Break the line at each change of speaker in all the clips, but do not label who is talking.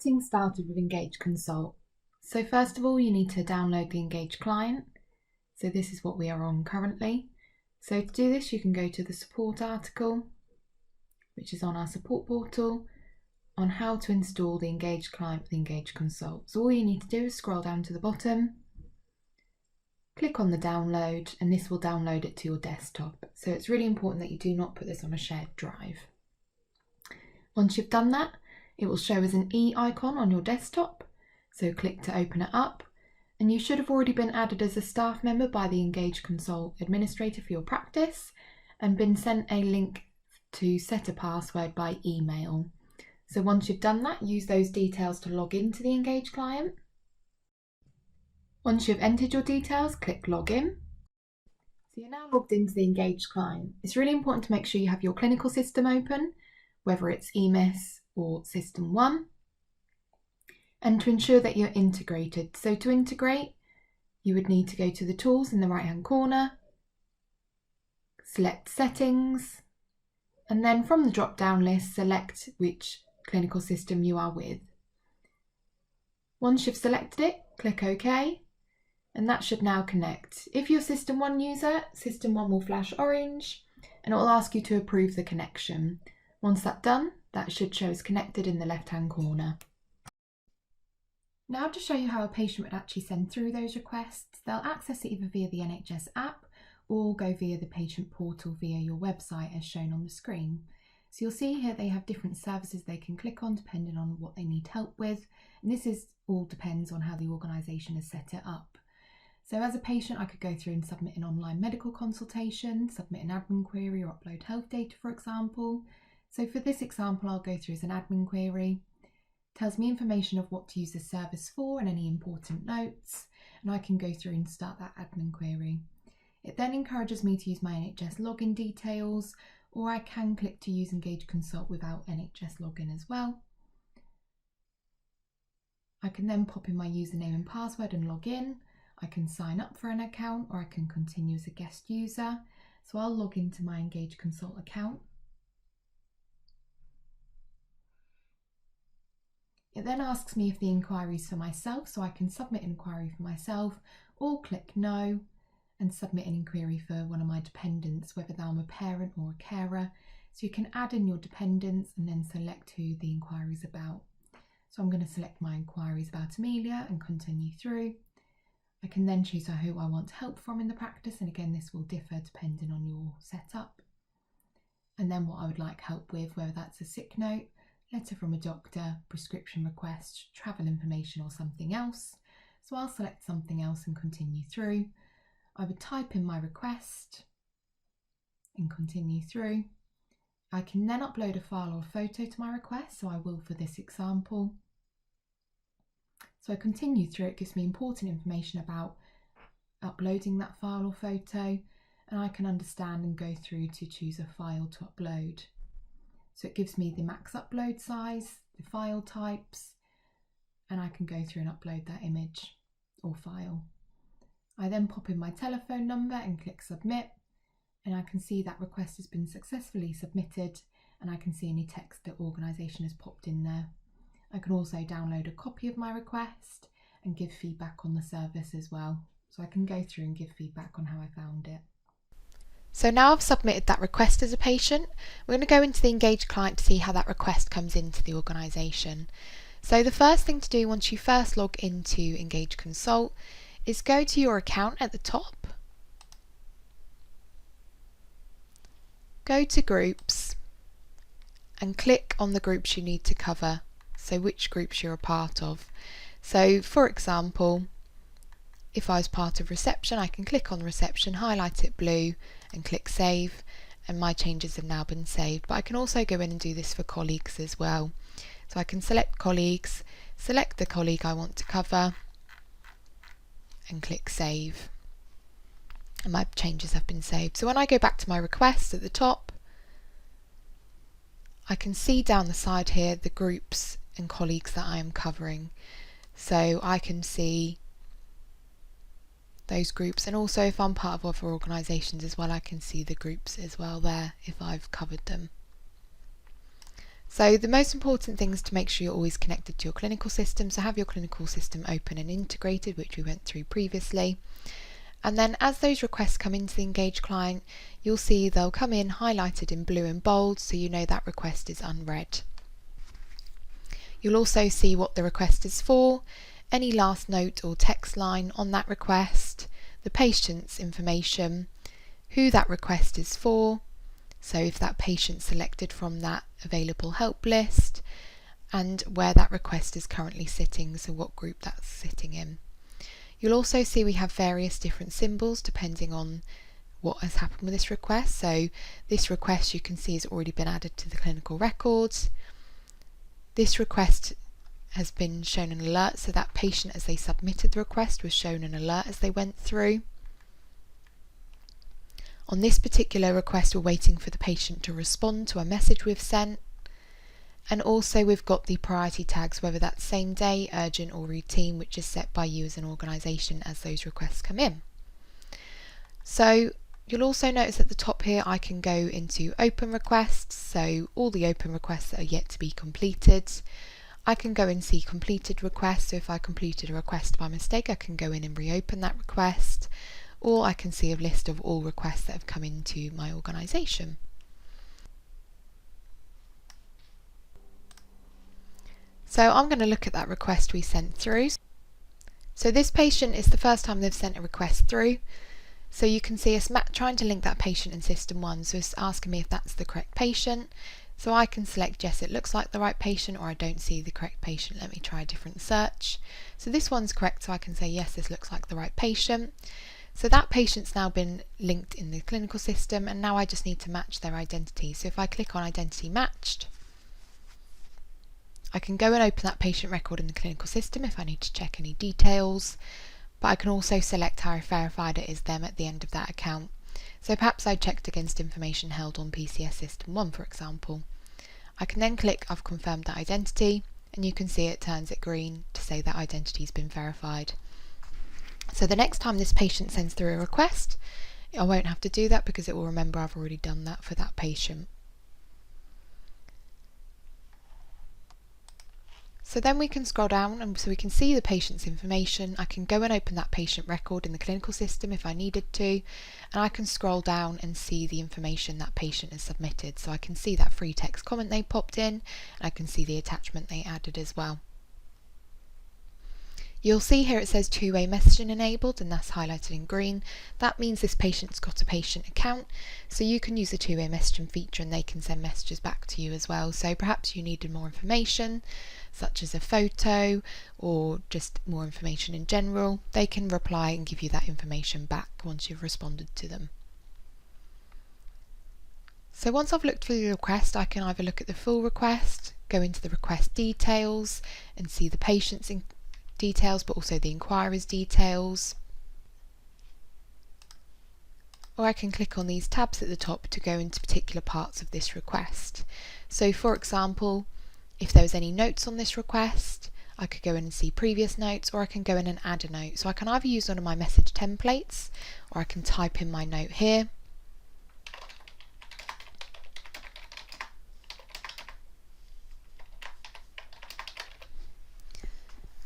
Getting started with Engage Consult. So first of all, you need to download the Engage client. So this is what we are on currently. So to do this, you can go to the support article, which is on our support portal, on how to install the Engage client with Engage Consult. So all you need to do is scroll down to the bottom, click on the download, and this will download it to your desktop. So it's really important that you do not put this on a shared drive. Once you've done that, it will show as an E icon on your desktop. So click to open it up, and you should have already been added as a staff member by the Engage Consult administrator for your practice and been sent a link to set a password by email. So once you've done that, use those details to log into the Engage client. Once you've entered your details, click Login. So you're now logged into the Engage client. It's really important to make sure you have your clinical system open, whether it's EMIS or System 1, and to ensure that you're integrated. So to integrate, you would need to go to the tools in the right hand corner, select Settings, and then from the drop down list, select which clinical system you are with. Once you've selected it, click OK, and that should now connect. If you're System 1 user, System 1 will flash orange and it will ask you to approve the connection. Once that's done, that should show as connected in the left hand corner. Now to show you how a patient would actually send through those requests, they'll access it either via the NHS app or go via the patient portal via your website as shown on the screen. So you'll see here they have different services they can click on depending on what they need help with, and this all depends on how the organisation has set it up. So as a patient, I could go through and submit an online medical consultation, submit an admin query or upload health data, for example. So for this example, I'll go through as an admin query. Tells me information of what to use this service for and any important notes, and I can go through and start that admin query. It then encourages me to use my NHS login details, or I can click to use Engage Consult without NHS login as well. I can then pop in my username and password and log in. I can sign up for an account, or I can continue as a guest user. So I'll log into my Engage Consult account. It then asks me if the inquiry is for myself, so I can submit an inquiry for myself or click no and submit an inquiry for one of my dependents, whether I'm a parent or a carer. So you can add in your dependents and then select who the inquiry is about. So I'm going to select my inquiries about Amelia and continue through. I can then choose who I want help from in the practice, and again this will differ depending on your setup. And then what I would like help with, whether that's a sick note, letter from a doctor, prescription request, travel information or something else. So I'll select something else and continue through. I would type in my request and continue through. I can then upload a file or a photo to my request, so I will for this example. So I continue through, it gives me important information about uploading that file or photo, and I can understand and go through to choose a file to upload. So it gives me the max upload size, the file types, and I can go through and upload that image or file. I then pop in my telephone number and click submit, and I can see that request has been successfully submitted, and I can see any text the organisation has popped in there. I can also download a copy of my request and give feedback on the service as well. So I can go through and give feedback on how I found it. So now I've submitted that request as a patient, we're going to go into the Engage client to see how that request comes into the organisation. So the first thing to do once you first log into Engage Consult is go to your account at the top, go to Groups and click on the groups you need to cover, so which groups you're a part of. So for example, if I was part of reception, I can click on reception, highlight it blue and click save, and my changes have now been saved. But I can also go in and do this for colleagues as well. So I can select colleagues, select the colleague I want to cover and click save, and my changes have been saved. So when I go back to my request at the top, I can see down the side here the groups and colleagues that I am covering. So I can see those groups, and also if I'm part of other organisations as well, I can see the groups as well there if I've covered them. So So the most important thing is to make sure you're always connected to your clinical system. So have your clinical system open and integrated, which we went through previously. And then as those requests come into the Engage client, you'll see they'll come in highlighted in blue and bold, so you know that request is unread. You'll also see what the request is for, any last note or text line on that request, the patient's information, who that request is for, so if that patient selected from that available help list, and where that request is currently sitting, so what group that's sitting in. You'll also see we have various different symbols depending on what has happened with this request. So this request you can see has already been added to the clinical records. This request has been shown an alert, so that patient as they submitted the request was shown an alert as they went through. On this particular request we're waiting for the patient to respond to a message we've sent. And also we've got the priority tags, whether that's same day, urgent or routine, which is set by you as an organisation as those requests come in. So you'll also notice at the top here I can go into open requests, so all the open requests that are yet to be completed. I can go and see completed requests, so if I completed a request by mistake I can go in and reopen that request, or I can see a list of all requests that have come into my organisation. So I'm going to look at that request we sent through. So this patient is the first time they've sent a request through. So you can see us trying to link that patient in System 1. So it's asking me if that's the correct patient. So I can select yes, it looks like the right patient, or I don't see the correct patient. Let me try a different search. So this one's correct, so I can say yes, this looks like the right patient. So that patient's now been linked in the clinical system, and now I just need to match their identity. So if I click on Identity Matched, I can go and open that patient record in the clinical system if I need to check any details, but I can also select how verified it is them at the end of that account. So perhaps I checked against information held on PCS System 1, for example. I can then click I've confirmed that identity, and you can see it turns it green to say that identity has been verified. So the next time this patient sends through a request, I won't have to do that because it will remember I've already done that for that patient. So then we can scroll down and so we can see the patient's information. I can go and open that patient record in the clinical system if I needed to, and I can scroll down and see the information that patient has submitted. So I can see that free text comment they popped in, and I can see the attachment they added as well. You'll see here it says two-way messaging enabled, and that's highlighted in green. That means this patient's got a patient account, so you can use a two-way messaging feature and they can send messages back to you as well. So perhaps you needed more information, such as a photo or just more information in general. They can reply and give you that information back once you've responded to them. So once I've looked through the request, I can either look at the full request, go into the request details and see the patient's details, but also the inquirer's details. Or I can click on these tabs at the top to go into particular parts of this request. So for example, if there was any notes on this request, I could go in and see previous notes, or I can go in and add a note. So I can either use one of my message templates, or I can type in my note here.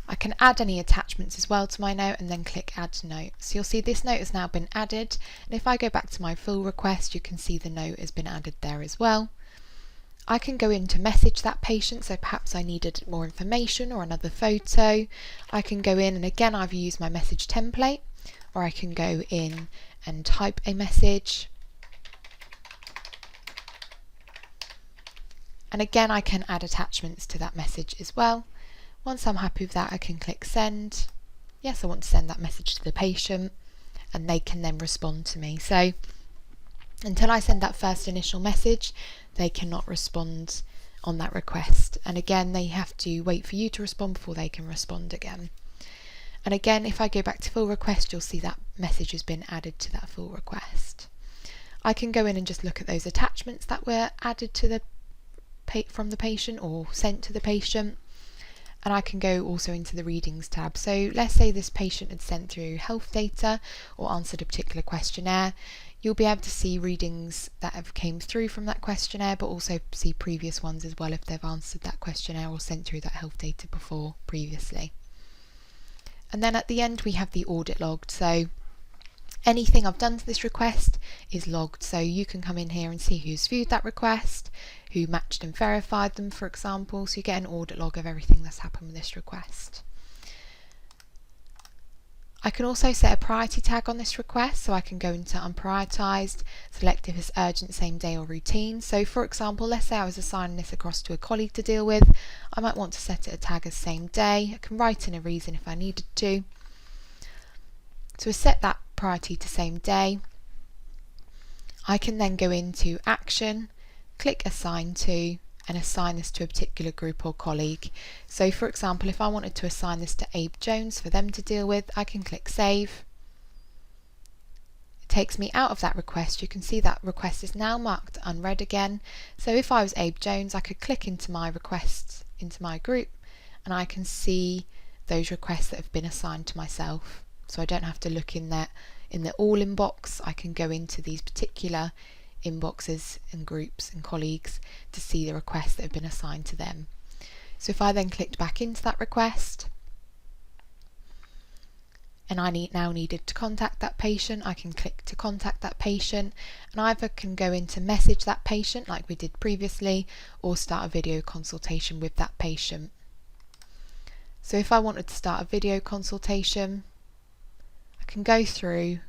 I can add any attachments as well to my note and then click Add Note. So you'll see this note has now been added, and if I go back to my full request, you can see the note has been added there as well. I can go in to message that patient, so perhaps I needed more information or another photo. I can go in and again either use my message template, or I can go in and type a message. And again I can add attachments to that message as well. Once I'm happy with that, I can click Send. Yes, I want to send that message to the patient, and they can then respond to me. So until I send that first initial message, they cannot respond on that request. And again, they have to wait for you to respond before they can respond again. And again, if I go back to full request, you'll see that message has been added to that full request. I can go in and just look at those attachments that were added to the from the patient or sent to the patient. And I can go also into the readings tab. So let's say this patient had sent through health data or answered a particular questionnaire. You'll be able to see readings that have came through from that questionnaire, but also see previous ones as well if they've answered that questionnaire or sent through that health data before previously. And then at the end we have the audit logged, so anything I've done to this request is logged, so you can come in here and see who's viewed that request, who matched and verified them, for example, so you get an audit log of everything that's happened with this request. I can also set a priority tag on this request, so I can go into unprioritised, select if it's urgent, same day or routine. So for example, let's say I was assigning this across to a colleague to deal with, I might want to set it a tag as same day. I can write in a reason if I needed to. So I set that priority to same day. I can then go into action, click assign to, and assign this to a particular group or colleague. So for example, if I wanted to assign this to Abe Jones for them to deal with, I can click save. It takes me out of that request. You can see that request is now marked unread again. So if I was Abe Jones, I could click into my requests into my group and I can see those requests that have been assigned to myself. So I don't have to look in the all inbox. I can go into these particular inboxes and groups and colleagues to see the requests that have been assigned to them. So if I then clicked back into that request and I now needed to contact that patient, I can click to contact that patient and either can go in to message that patient like we did previously or start a video consultation with that patient. So if I wanted to start a video consultation, I can go through,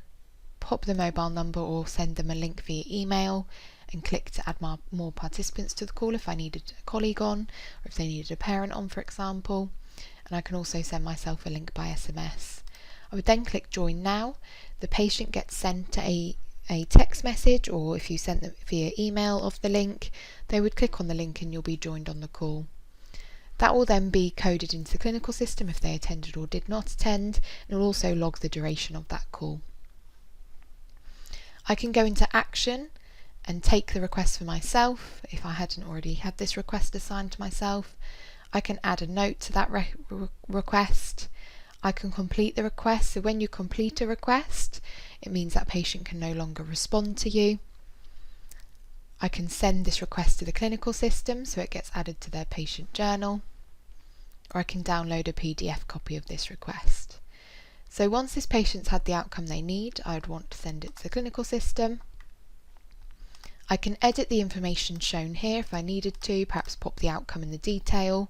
pop the mobile number or send them a link via email and click to add more participants to the call if I needed a colleague on or if they needed a parent on, for example. And I can also send myself a link by SMS. I would then click join now. The patient gets sent a text message, or if you sent them via email of the link, they would click on the link and you'll be joined on the call. That will then be coded into the clinical system if they attended or did not attend, and it will also log the duration of that call. I can go into action and take the request for myself if I hadn't already had this request assigned to myself. I can add a note to that request. I can complete the request. So when you complete a request, it means that patient can no longer respond to you. I can send this request to the clinical system so it gets added to their patient journal, or I can download a PDF copy of this request. So once this patient's had the outcome they need, I would want to send it to the clinical system. I can edit the information shown here if I needed to, perhaps pop the outcome in the detail.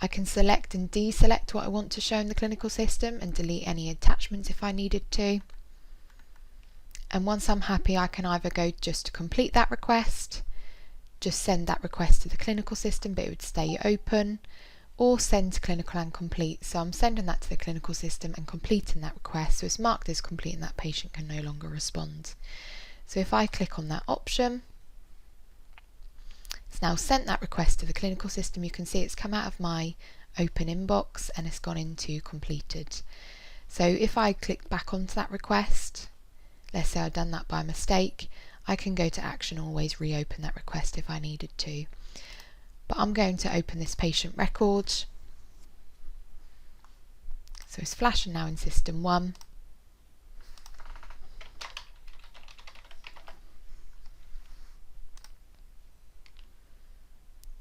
I can select and deselect what I want to show in the clinical system and delete any attachments if I needed to. And once I'm happy, I can either go just to complete that request, just send that request to the clinical system but it would stay open, or send to clinical and complete. So I'm sending that to the clinical system and completing that request, so it's marked as complete and that patient can no longer respond. So if I click on that option, it's now sent that request to the clinical system. You can see it's come out of my open inbox and it's gone into completed. So if I click back onto that request, let's say I've done that by mistake, I can go to action and always reopen that request if I needed to. But I'm going to open this patient record. So it's flashing now in System 1.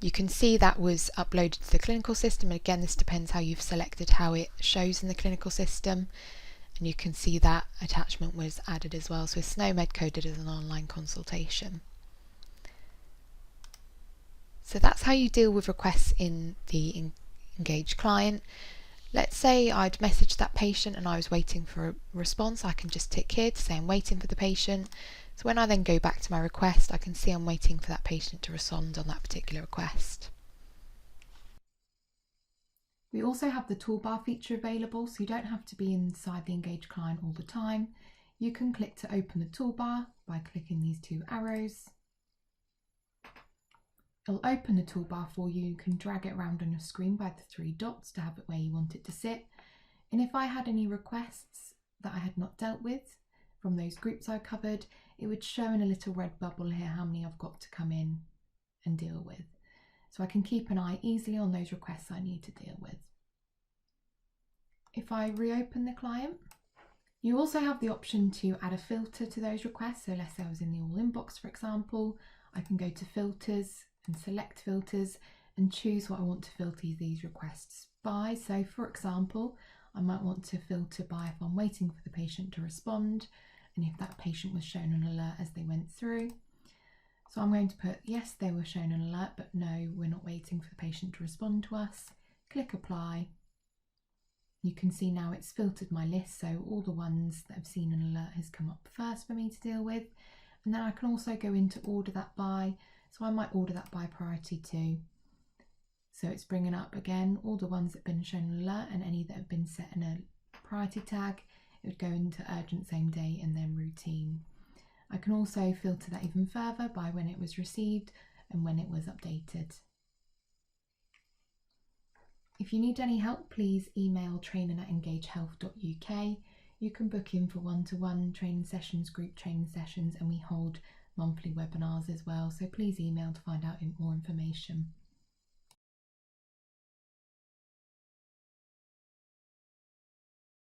You can see that was uploaded to the clinical system, and again this depends how you've selected how it shows in the clinical system, and you can see that attachment was added as well, so it's SNOMED coded as an online consultation. So that's how you deal with requests in the Engage client. Let's say I'd messaged that patient and I was waiting for a response. I can just tick here to say I'm waiting for the patient. So when I then go back to my request, I can see I'm waiting for that patient to respond on that particular request. We also have the toolbar feature available, so you don't have to be inside the Engage client all the time. You can click to open the toolbar by clicking these two arrows. It'll open the toolbar for you. You can drag it around on your screen by the three dots to have it where you want it to sit. And if I had any requests that I had not dealt with from those groups I covered, it would show in a little red bubble here how many I've got to come in and deal with. So I can keep an eye easily on those requests I need to deal with. If I reopen the client, You also have the option to add a filter to those requests. So let's say I was in the all inbox, for example, I can go to filters and select filters and choose what I want to filter these requests by. So for example, I might want to filter by if I'm waiting for the patient to respond and if that patient was shown an alert as they went through. So I'm going to put yes, they were shown an alert, but no, we're not waiting for the patient to respond to us. Click apply. You can see now it's filtered my list, so all the ones that have seen an alert has come up first for me to deal with. And then I can also go into order that by, so I might order that by priority too. So it's bringing up again all the ones that have been shown an alert, and any that have been set in a priority tag, it would go into urgent, same day, and then routine. I can also filter that even further by when it was received and when it was updated. If you need any help, please email training@engagehealth.uk. You can book in for one-to-one training sessions, group training sessions, and we hold monthly webinars as well. So please email to find out more information.